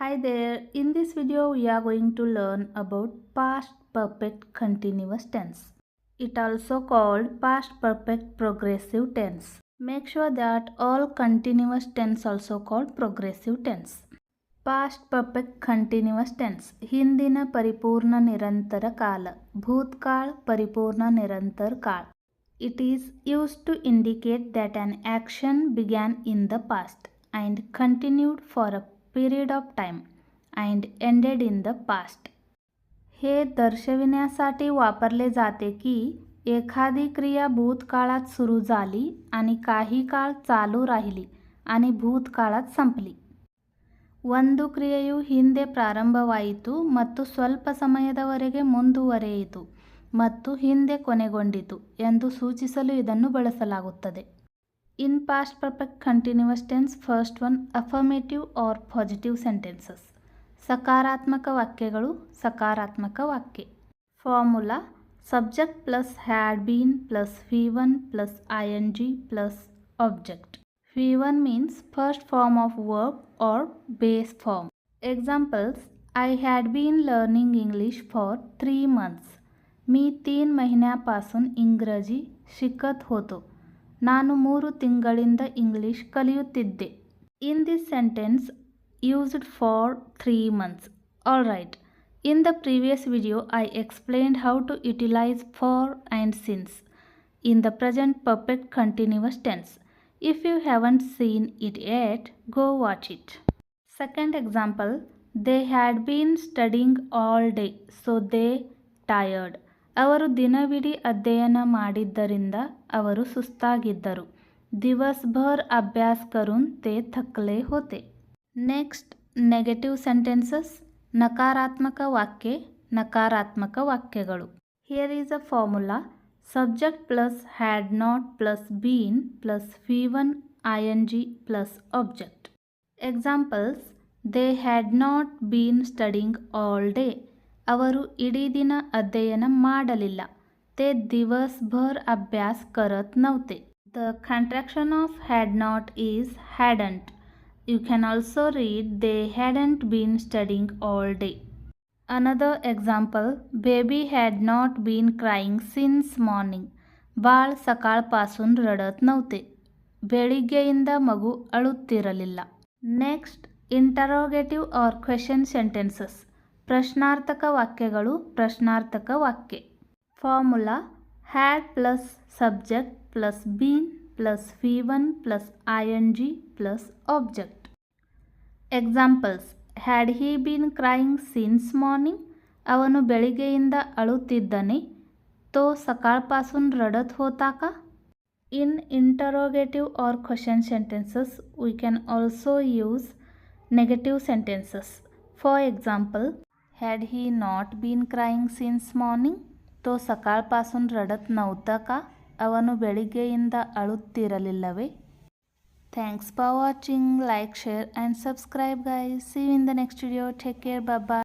Hi there, in this video we are going to learn about past perfect continuous tense. It also called past perfect progressive tense. Make sure that all continuous tense also called progressive tense. Past perfect continuous tense ಹಿಂದಿನ ಪರಿಪೂರ್ಣ ನಿರಂತರ ಕಾಲ ಭೂತಕಾಳ ಪರಿಪೂರ್ಣ ನಿರಂತರ ಕಾಲ. It is used to indicate that an action began in the past and continued for a period of time and ended in the past. हे दर्शविण्यासाठी वापरले जाते की एखादी क्रिया भूतकाळात सुरू झाली आणि काही काळ चालू राहिली आणि भूतकाळात संपली. ಒಂದು ಕ್ರಿಯೆಯು ಹಿಂದೆ ಪ್ರಾರಂಭವಾಯಿತು ಮತ್ತು ಸ್ವಲ್ಪ ಸಮಯದವರೆಗೆ ಮುಂದುವರಿಯಿತು ಮತ್ತು ಹಿಂದೆ ಕೊನೆಗೊಂಡಿತು ಎಂದು ಸೂಚಿಸಲು ಇದನ್ನು ಬಳಸಲಾಗುತ್ತದೆ. In past perfect continuous tense first one affirmative or positive sentences. ಸಕಾರಾತ್ಮಕ ವಾಕ್ಯಗಳು ಸಕಾರಾತ್ಮಕ ವಾಕ್ಯ. Formula subject plus had been plus V1 plus ING plus object. V1 means first form of verb or base form. Examples: I had been learning English for 3 months. मी 3 महिन्यापासून इंग्रजी शिकत होतो. ನಾನು 3 ತಿಂಗಳಿಂದ English ಕಲಿಯುತ್ತಿದ್ದೆ. In this sentence used for 3 months. Alright. In the previous video I explained how to utilize for and since in the present perfect continuous tense. If you haven't seen it yet, go watch it. Second example, they had been studying all day, so they tired. ಅವರು ದಿನವಿಡೀ ಅಧ್ಯಯನ ಮಾಡಿದ್ದರಿಂದ ಅವರು ಸುಸ್ತಾಗಿದ್ದರು. ದಿವಸ್ ಭರ್ ಅಭ್ಯಾಸ್ ಕರುನ್ ते थकले होते. Next negative sentences ನಕಾರಾತ್ಮಕ ವಾಕ್ಯ ನಕಾರಾತ್ಮಕ ವಾಕ್ಯಗಳು. Here is a formula subject plus had not plus been plus V1 ING plus object. Examples: they had not been studying all day. ಅವರು ಇಡೀ ದಿನ ಅಧ್ಯಯನ ಮಾಡಲಿಲ್ಲ. ते दिवसभर अभ्यास करत नव्हते. The contraction of had not is hadn't. You can also read they hadn't been studying all day. Another example, baby had not been crying since morning. ಬಾಳ್ ಸಕಾळपासून रडत नव्हते. ಬೆಳಿಗ್ಗೆಯಿಂದ ಮಗು ಅಳುತ್ತಿರಲಿಲ್ಲ. Next interrogative or question sentences. ಪ್ರಶ್ನಾರ್ಥಕ ವಾಕ್ಯಗಳು ಪ್ರಶ್ನಾರ್ಥಕ ವಾಕ್ಯ. Formula had plus subject plus been plus V1 plus ING plus object. Examples: had he been crying since morning. ಅವನು ಬೆಳಿಗ್ಗೆಯಿಂದ ಅಳುತ್ತಿದ್ದನೆ. तो सकाळपासून रडत होता का? In interrogative or question sentences, we can also use negative sentences. For example, had he not been crying since morning? तो सकाळपासून रडत नव्हता का? ಅವನು ಬೆಳಿಗ್ಗೆಯಿಂದ ಅಳುತ್ತಿರಲಿಲ್ಲವೇ? Thanks for watching. Like, share and subscribe guys. See you in the next video. Take care. Bye bye.